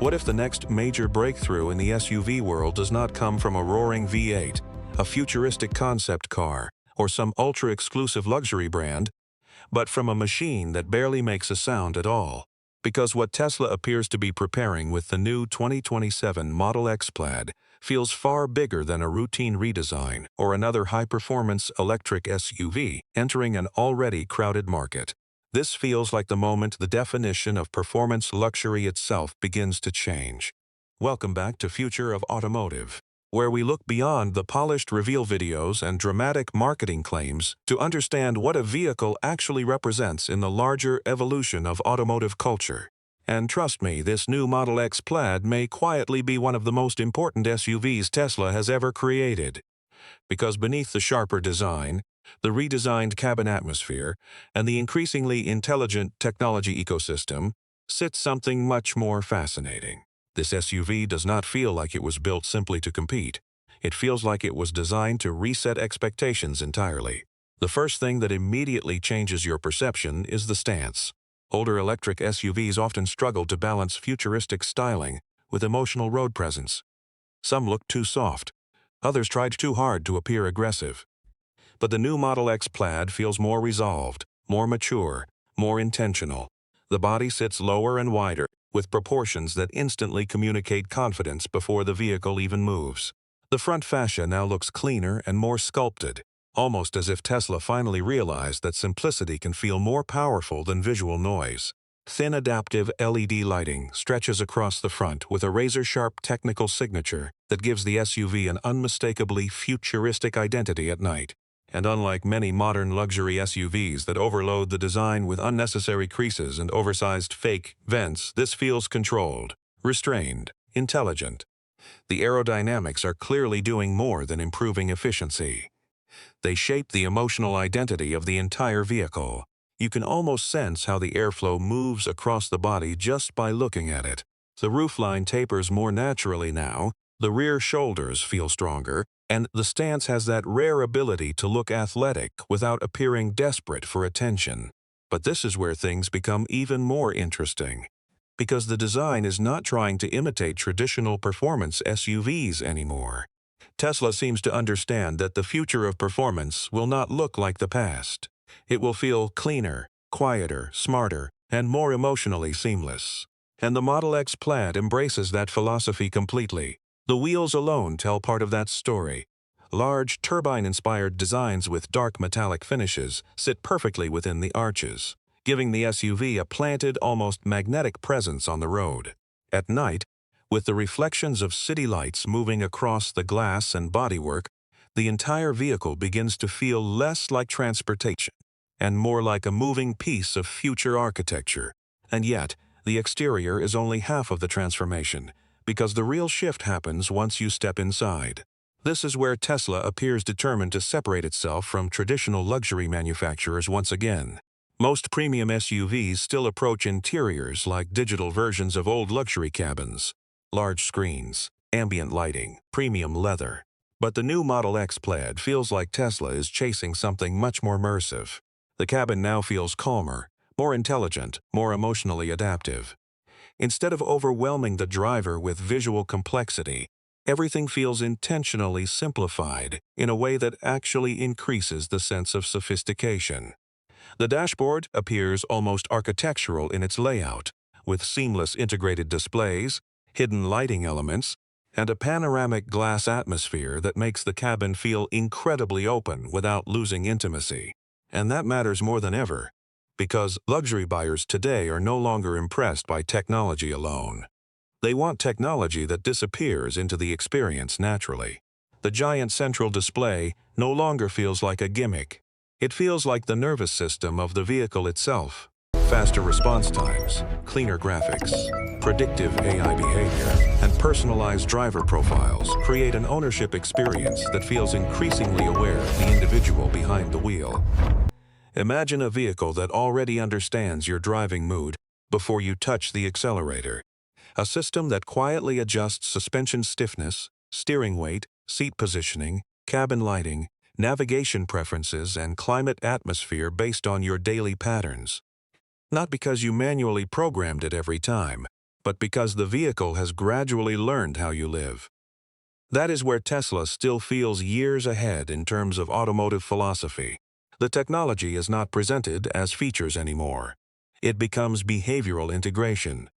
What if the next major breakthrough in the SUV world does not come from a roaring V8, a futuristic concept car, or some ultra-exclusive luxury brand, but from a machine that barely makes a sound at all? Because what Tesla appears to be preparing with the new 2027 Model X Plaid feels far bigger than a routine redesign or another high-performance electric SUV entering an already crowded market. This feels like the moment the definition of performance luxury itself begins to change. Welcome back to Future of Automotive, where we look beyond the polished reveal videos and dramatic marketing claims to understand what a vehicle actually represents in the larger evolution of automotive culture. And trust me, this new Model X Plaid may quietly be one of the most important SUVs Tesla has ever created. Because beneath the sharper design, the redesigned cabin atmosphere, and the increasingly intelligent technology ecosystem, sits something much more fascinating. This SUV does not feel like it was built simply to compete. It feels like it was designed to reset expectations entirely. The first thing that immediately changes your perception is the stance. Older electric SUVs often struggled to balance futuristic styling with emotional road presence. Some looked too soft. Others tried too hard to appear aggressive. But the new Model X Plaid feels more resolved, more mature, more intentional. The body sits lower and wider, with proportions that instantly communicate confidence before the vehicle even moves. The front fascia now looks cleaner and more sculpted, almost as if Tesla finally realized that simplicity can feel more powerful than visual noise. Thin adaptive LED lighting stretches across the front with a razor-sharp technical signature that gives the SUV an unmistakably futuristic identity at night. And unlike many modern luxury SUVs that overload the design with unnecessary creases and oversized fake vents, this feels controlled, restrained, intelligent. The aerodynamics are clearly doing more than improving efficiency. They shape the emotional identity of the entire vehicle. You can almost sense how the airflow moves across the body just by looking at it. The roofline tapers more naturally now, the rear shoulders feel stronger, and the stance has that rare ability to look athletic without appearing desperate for attention. But this is where things become even more interesting, because the design is not trying to imitate traditional performance SUVs anymore. Tesla seems to understand that the future of performance will not look like the past. It will feel cleaner, quieter, smarter, and more emotionally seamless. And the Model X Plaid embraces that philosophy completely. The wheels alone tell part of that story. Large, turbine-inspired designs with dark metallic finishes sit perfectly within the arches, giving the SUV a planted, almost magnetic presence on the road. At night, with the reflections of city lights moving across the glass and bodywork, the entire vehicle begins to feel less like transportation and more like a moving piece of future architecture. And yet, the exterior is only half of the transformation, because the real shift happens once you step inside. This is where Tesla appears determined to separate itself from traditional luxury manufacturers once again. Most premium SUVs still approach interiors like digital versions of old luxury cabins. Large screens, ambient lighting, premium leather. But the new Model X Plaid feels like Tesla is chasing something much more immersive. The cabin now feels calmer, more intelligent, more emotionally adaptive. Instead of overwhelming the driver with visual complexity, everything feels intentionally simplified in a way that actually increases the sense of sophistication. The dashboard appears almost architectural in its layout, with seamless integrated displays, hidden lighting elements, and a panoramic glass atmosphere that makes the cabin feel incredibly open without losing intimacy. And that matters more than ever, because luxury buyers today are no longer impressed by technology alone. They want technology that disappears into the experience naturally. The giant central display no longer feels like a gimmick. It feels like the nervous system of the vehicle itself. Faster response times, cleaner graphics, predictive AI behavior, and personalized driver profiles create an ownership experience that feels increasingly aware of the individual behind the wheel. Imagine a vehicle that already understands your driving mood before you touch the accelerator. A system that quietly adjusts suspension stiffness, steering weight, seat positioning, cabin lighting, navigation preferences, and climate atmosphere based on your daily patterns. Not because you manually programmed it every time, but because the vehicle has gradually learned how you live. That is where Tesla still feels years ahead in terms of automotive philosophy. The technology is not presented as features anymore. It becomes behavioral integration.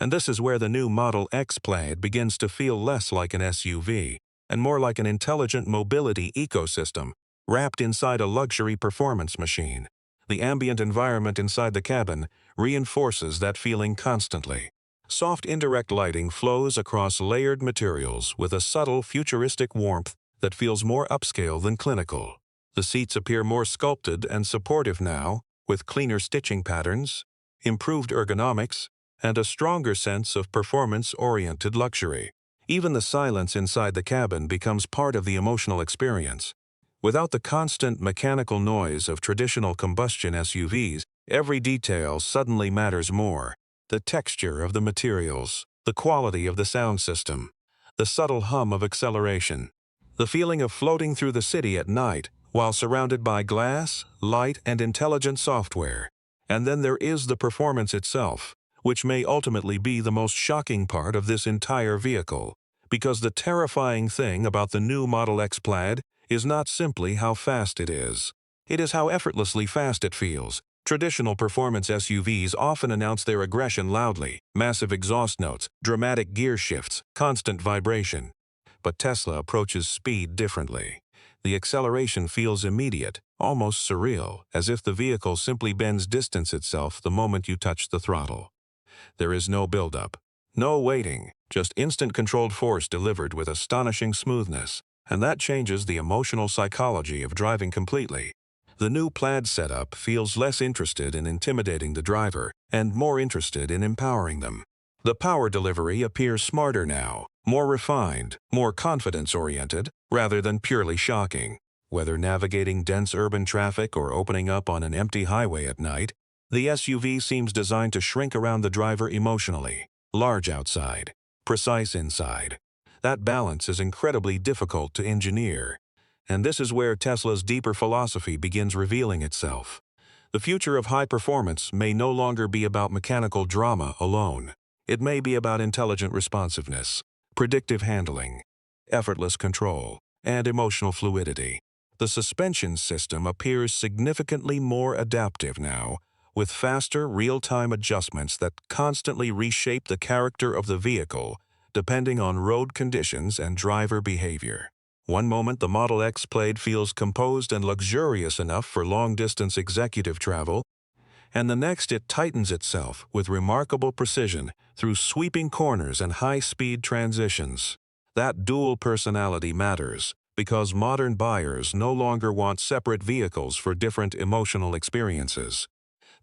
And this is where the new Model X Plaid begins to feel less like an SUV and more like an intelligent mobility ecosystem wrapped inside a luxury performance machine. The ambient environment inside the cabin reinforces that feeling constantly. Soft indirect lighting flows across layered materials with a subtle futuristic warmth that feels more upscale than clinical. The seats appear more sculpted and supportive now, with cleaner stitching patterns, improved ergonomics, and a stronger sense of performance-oriented luxury. Even the silence inside the cabin becomes part of the emotional experience. Without the constant mechanical noise of traditional combustion SUVs, every detail suddenly matters more. The texture of the materials, the quality of the sound system, the subtle hum of acceleration, the feeling of floating through the city at night while surrounded by glass, light, and intelligent software. And then there is the performance itself, which may ultimately be the most shocking part of this entire vehicle, because the terrifying thing about the new Model X Plaid is not simply how fast it is. It is how effortlessly fast it feels. Traditional performance SUVs often announce their aggression loudly, massive exhaust notes, dramatic gear shifts, constant vibration. But Tesla approaches speed differently. The acceleration feels immediate, almost surreal, as if the vehicle simply bends distance itself the moment you touch the throttle. There is no build-up, no waiting, just instant controlled force delivered with astonishing smoothness, and that changes the emotional psychology of driving completely. The new Plaid setup feels less interested in intimidating the driver and more interested in empowering them. The power delivery appears smarter now, more refined, more confidence-oriented, rather than purely shocking. Whether navigating dense urban traffic or opening up on an empty highway at night, the SUV seems designed to shrink around the driver emotionally. Large outside, precise inside. That balance is incredibly difficult to engineer. And this is where Tesla's deeper philosophy begins revealing itself. The future of high performance may no longer be about mechanical drama alone. It may be about intelligent responsiveness, predictive handling, effortless control, and emotional fluidity. The suspension system appears significantly more adaptive now, with faster, real-time adjustments that constantly reshape the character of the vehicle depending on road conditions and driver behavior. One moment the Model X Plaid feels composed and luxurious enough for long-distance executive travel, and the next it tightens itself with remarkable precision through sweeping corners and high-speed transitions. That dual personality matters because modern buyers no longer want separate vehicles for different emotional experiences.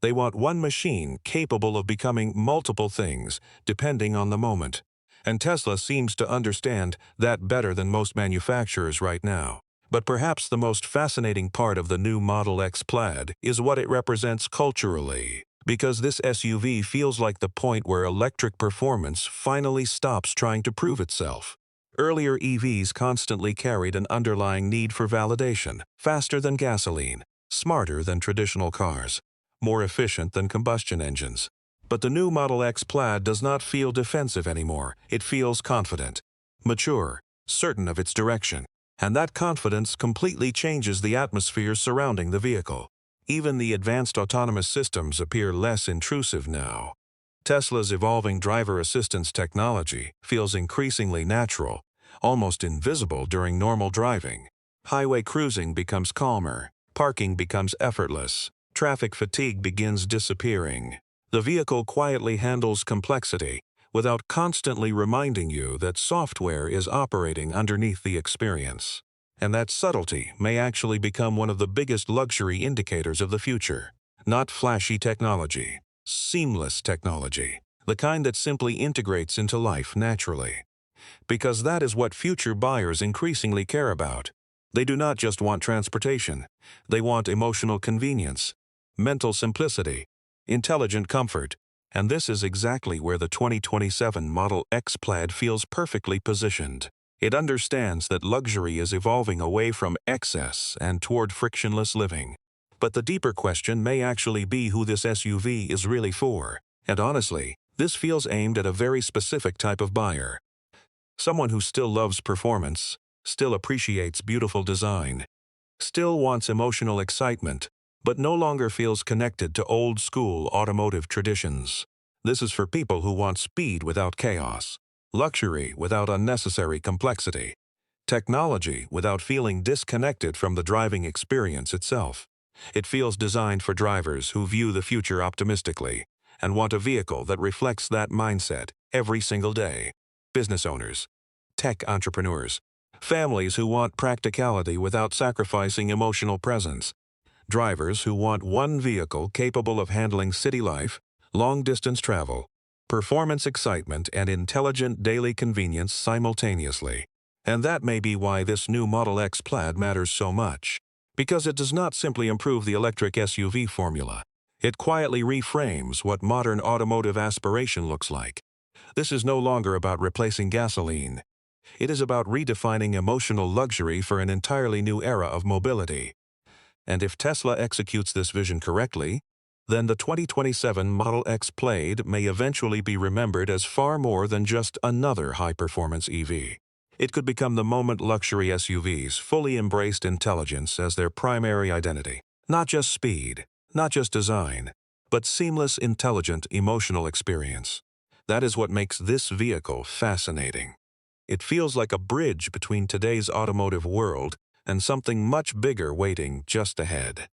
They want one machine capable of becoming multiple things, depending on the moment. And Tesla seems to understand that better than most manufacturers right now. But perhaps the most fascinating part of the new Model X Plaid is what it represents culturally, because this SUV feels like the point where electric performance finally stops trying to prove itself. Earlier EVs constantly carried an underlying need for validation, faster than gasoline, smarter than traditional cars, more efficient than combustion engines. But the new Model X Plaid does not feel defensive anymore. It feels confident, mature, certain of its direction. And that confidence completely changes the atmosphere surrounding the vehicle. Even the advanced autonomous systems appear less intrusive now. Tesla's evolving driver assistance technology feels increasingly natural, almost invisible during normal driving. Highway cruising becomes calmer, parking becomes effortless, traffic fatigue begins disappearing. The vehicle quietly handles complexity without constantly reminding you that software is operating underneath the experience. And that subtlety may actually become one of the biggest luxury indicators of the future. Not flashy technology, seamless technology, the kind that simply integrates into life naturally. Because that is what future buyers increasingly care about. They do not just want transportation, they want emotional convenience, mental simplicity, intelligent comfort, and this is exactly where the 2027 Model X Plaid feels perfectly positioned. It understands that luxury is evolving away from excess and toward frictionless living. But the deeper question may actually be who this SUV is really for. And honestly, This feels aimed at a very specific type of buyer. Someone who still loves performance, still appreciates beautiful design, still wants emotional excitement, but no longer feels connected to old-school automotive traditions. This is for people who want speed without chaos, luxury without unnecessary complexity, technology without feeling disconnected from the driving experience itself. It feels designed for drivers who view the future optimistically and want a vehicle that reflects that mindset every single day. Business owners, tech entrepreneurs, families who want practicality without sacrificing emotional presence, drivers who want one vehicle capable of handling city life, long-distance travel, performance excitement, and intelligent daily convenience simultaneously. And that may be why this new Model X Plaid matters so much. Because it does not simply improve the electric SUV formula. It quietly reframes what modern automotive aspiration looks like. This is no longer about replacing gasoline. It is about redefining emotional luxury for an entirely new era of mobility. And if Tesla executes this vision correctly, then the 2027 Model X Plaid may eventually be remembered as far more than just another high-performance EV. It could become the moment luxury SUVs fully embraced intelligence as their primary identity. Not just speed, not just design, but seamless, intelligent, emotional experience. That is what makes this vehicle fascinating. It feels like a bridge between today's automotive world and something much bigger waiting just ahead.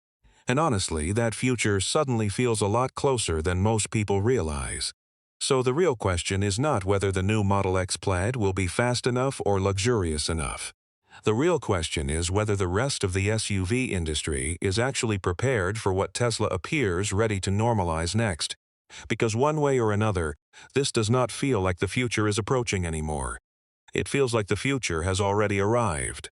And honestly, that future suddenly feels a lot closer than most people realize. So the real question is not whether the new Model X Plaid will be fast enough or luxurious enough. The real question is whether the rest of the SUV industry is actually prepared for what Tesla appears ready to normalize next. Because one way or another, this does not feel like the future is approaching anymore. It feels like the future has already arrived.